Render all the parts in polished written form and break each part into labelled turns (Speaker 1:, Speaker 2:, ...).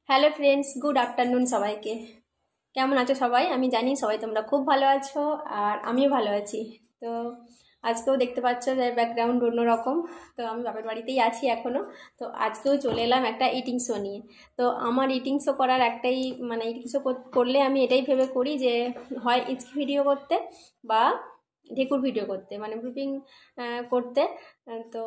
Speaker 1: Hello friends, good afternoon সবাইকে। কেমন আছো সবাই? আমি জানি সবাই তোমরা খুব ভালো আছো আর আমিও ভালো আছি। তো আজকেও দেখতে পাচ্ছ যে ব্যাকগ্রাউন্ড অন্যরকম। তো আমি বাপের বাড়িতেই আছি এখনও। তো আজকেও চলে এলাম একটা ইটিং শো নিয়ে। তো আমার ইটিং শো করার একটাই ইটিং শো করলে আমি এটাই ভেবে করি যে হয় ইচকি ভিডিও করতে বা ঢেকুর ভিডিও করতে, গ্রুপিং করতে। তো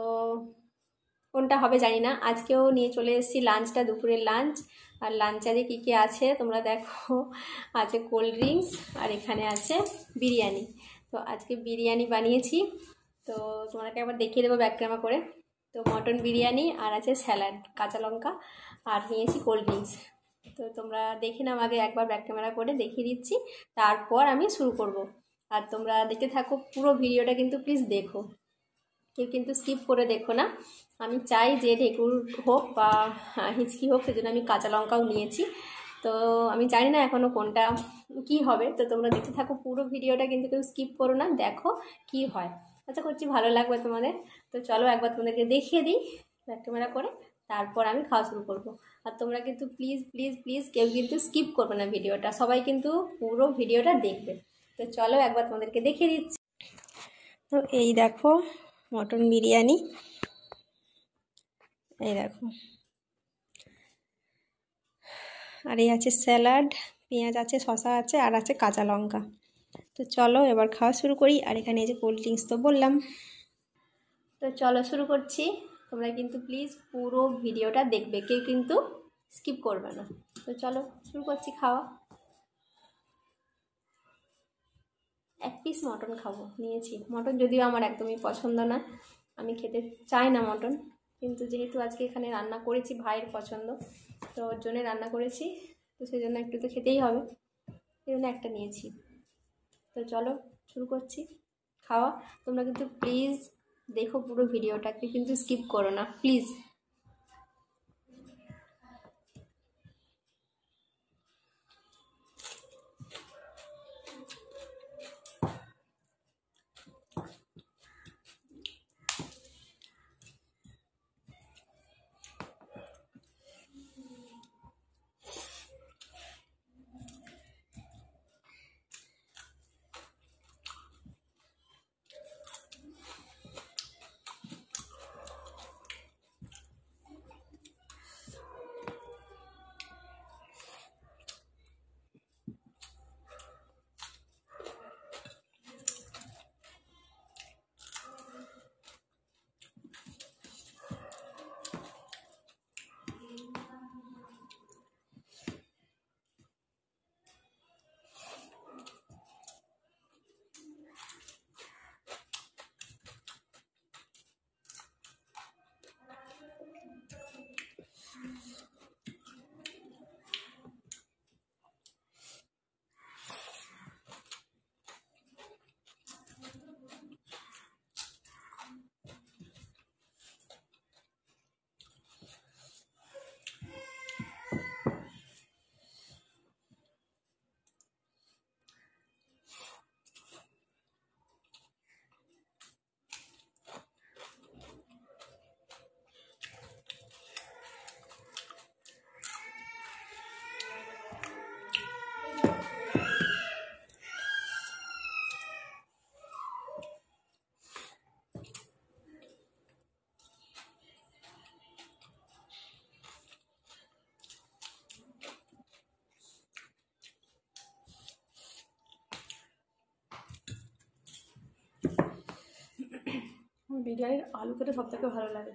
Speaker 1: কোনটা হবে জানি না। আজকেও নিয়ে চলে এসেছি লাঞ্চটা, দুপুরের লাঞ্চ। আর লাঞ্চে আজকে কী কী আছে তোমরা দেখো। আছে কোল্ড ড্রিঙ্কস আর এখানে আছে বিরিয়ানি। তো আজকে বিরিয়ানি বানিয়েছি, তো তোমাকে একবার দেখিয়ে দেবো ব্যাক ক্যামেরা করে। তো মটন বিরিয়ানি আর আছে স্যালাড, কাঁচা লঙ্কা আর নিয়েছি কোল্ড ড্রিঙ্কস। তো তোমরা দেখে নাও, আগে একবার ব্যাক ক্যামেরা করে দেখিয়ে দিচ্ছি, তারপর আমি শুরু করব। আর তোমরা দেখতে থাকো পুরো ভিডিওটা, কিন্তু প্লিজ দেখো, কেউ কিন্তু স্কিপ করে দেখো না। আমি চাই যে ঢেকুর হোক বা হিচকি হোক, সেজন্য আমি কাঁচা লঙ্কাও নিয়েছি। তো আমি জানি না এখনও কোনটা কি হবে, তো তোমরা দেখতে থাকো পুরো ভিডিওটা, কিন্তু কেউ স্কিপ করো না, দেখো কি হয়। আশা করছি ভালো লাগবে তোমাদের। তো চলো একবার তোমাদেরকে দেখিয়ে দিই ব্যাক ক্যামেরা করে, তারপর আমি খাওয়া শুরু করবো। আর তোমরা কিন্তু প্লিজ প্লিজ প্লিজ কেউ কিন্তু স্কিপ করবে না ভিডিওটা, সবাই কিন্তু পুরো ভিডিওটা দেখবে। তো চলো একবার তোমাদেরকে দেখিয়ে দিচ্ছি। তো এই দেখো মটন বিরিয়ানি, এই দেখো। আর এই আছে স্যালাড, পেঁয়াজ আছে, শসা আছে আর আছে কাঁচা লঙ্কা। তো চলো এবার খাওয়া শুরু করি। আর এখানে এই যে কোল্ড ড্রিঙ্কস তো বললাম। তো চলো শুরু করছি। তোমরা কিন্তু প্লিজ পুরো ভিডিওটা দেখবে, কেউ কিন্তু স্কিপ করবে না। তো চলো শুরু করছি খাওয়া। এক পিস মটন খাবো নিয়েছি। মটন যদিও আমার একদমই পছন্দ না, আমি খেতে চাই না মটন, কিন্তু যেহেতু আজকে এখানে রান্না করেছি, ভাইয়ের পছন্দ, তো ওর জন্যে রান্না করেছি, তো সেই জন্য একটু তো খেতেই হবে, সেই জন্য একটা নিয়েছি। তো চলো শুরু করছি খাওয়া। তোমরা কিন্তু প্লিজ দেখো পুরো ভিডিওটাকে, কিন্তু স্কিপ করো না প্লিজ। বিরিয়ানির আলু খেতে সব থেকে ভালো লাগে।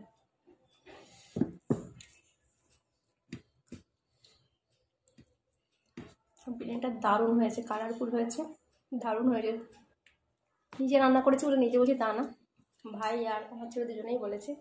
Speaker 1: বিরিয়ানিটা দারুণ হয়েছে, কালারফুল হয়েছে, দারুণ হয়েছে। নিজে রান্না করেছি বলে নিজে বলছি তা না, ভাই আর আমার ছেলে দুজনেই বলেছে।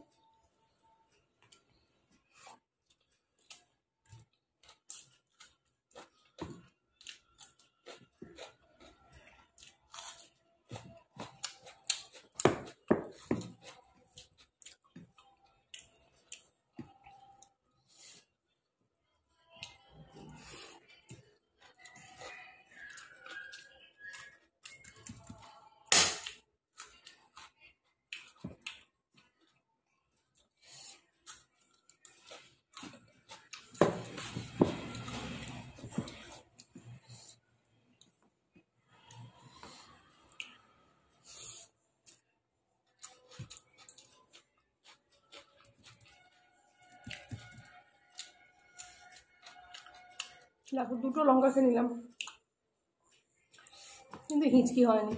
Speaker 1: দেখো 2টো লঙ্কা খেয়ে নিলাম, কিন্তু হিঁচকি হয়নি।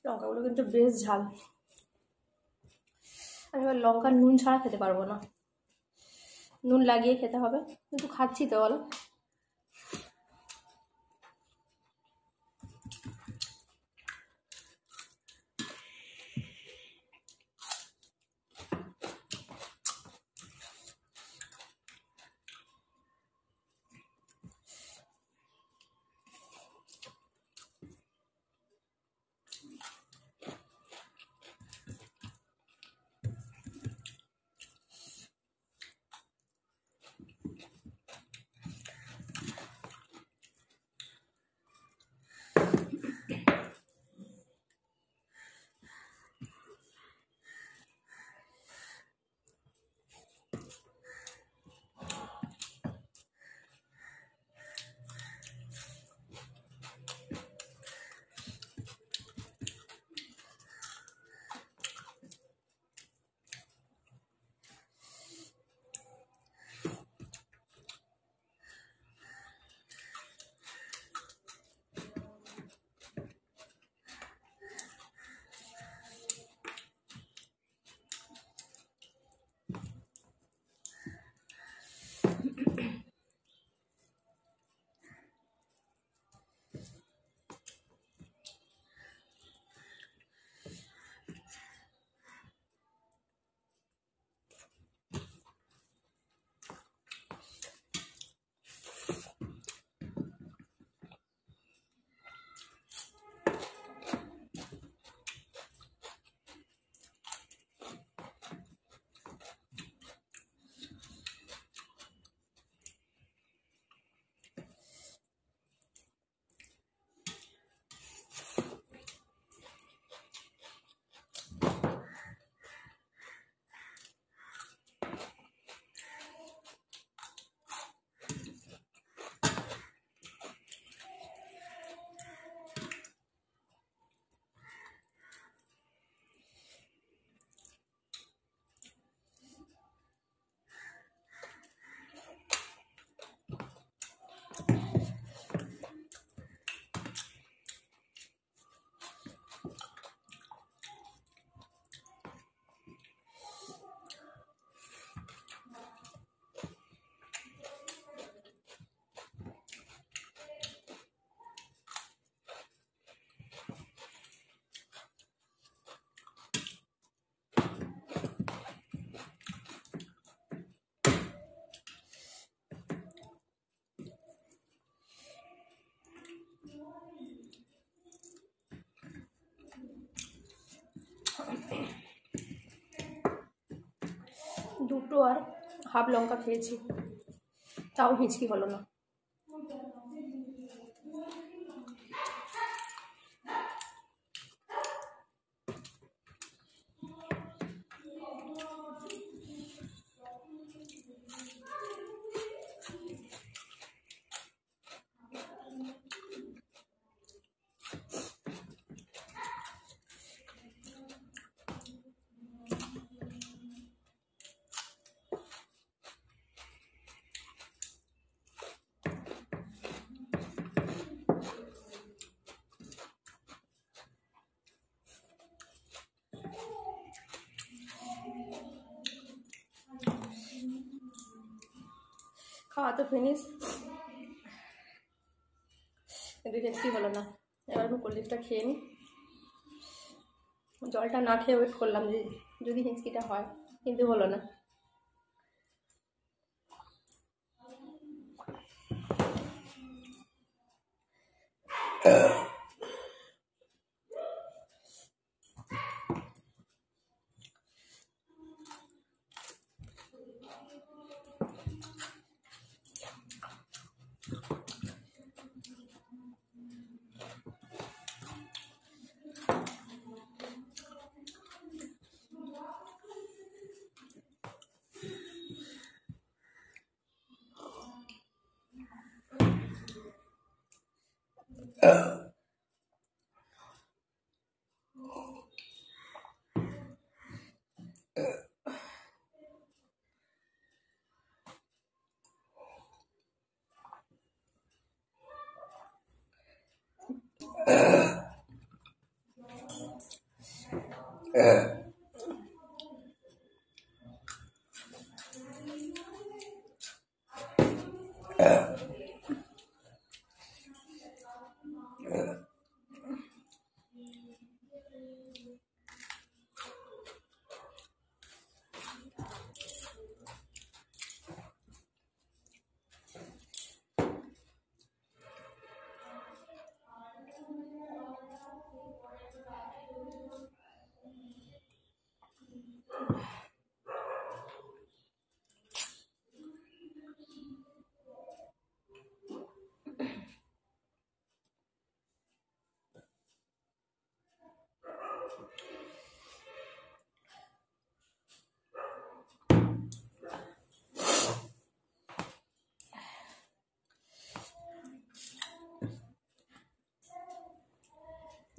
Speaker 1: লঙ্কাগুলো কিন্তু বেশ ঝাল। আমি এবার লঙ্কার নুন ছাড়া খেতে পারবো না, নুন লাগিয়ে খেতে হবে, কিন্তু খাচ্ছি তো বলো। দুটো আর হাফ লঙ্কা খেয়েছি, তাও হিঁচকি হলো না। খাওয়া তো ফিনিশ, কিন্তু হিঁচকি হলো না। এবার আমি কোল্ড ড্রিঙ্কসটা খেয়ে নিই। জলটা না খেয়ে ওয়েট করলাম যে যদি হিঁচকিটা হয়, কিন্তু হলো না।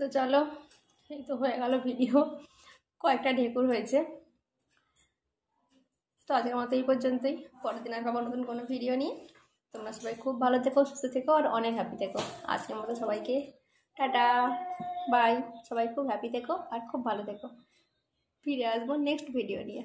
Speaker 1: তো চলো, এই তো হয়ে গেল ভিডিও, কয়েকটা ঢেকুর হয়েছে। তো আজকের মতো এই পর্যন্তই, পরের দিন আবার নতুন কোনো ভিডিও নিয়ে। তোমরা সবাই খুব ভালো থেকো, সুস্থ থেকো আর অনেক হ্যাপি থেকো। আজকের মতো সবাইকে টাটা, বাই। সবাই খুব হ্যাপি থেকো আর খুব ভালো থেকো। ফিরে আসবো নেক্সট ভিডিও নিয়ে।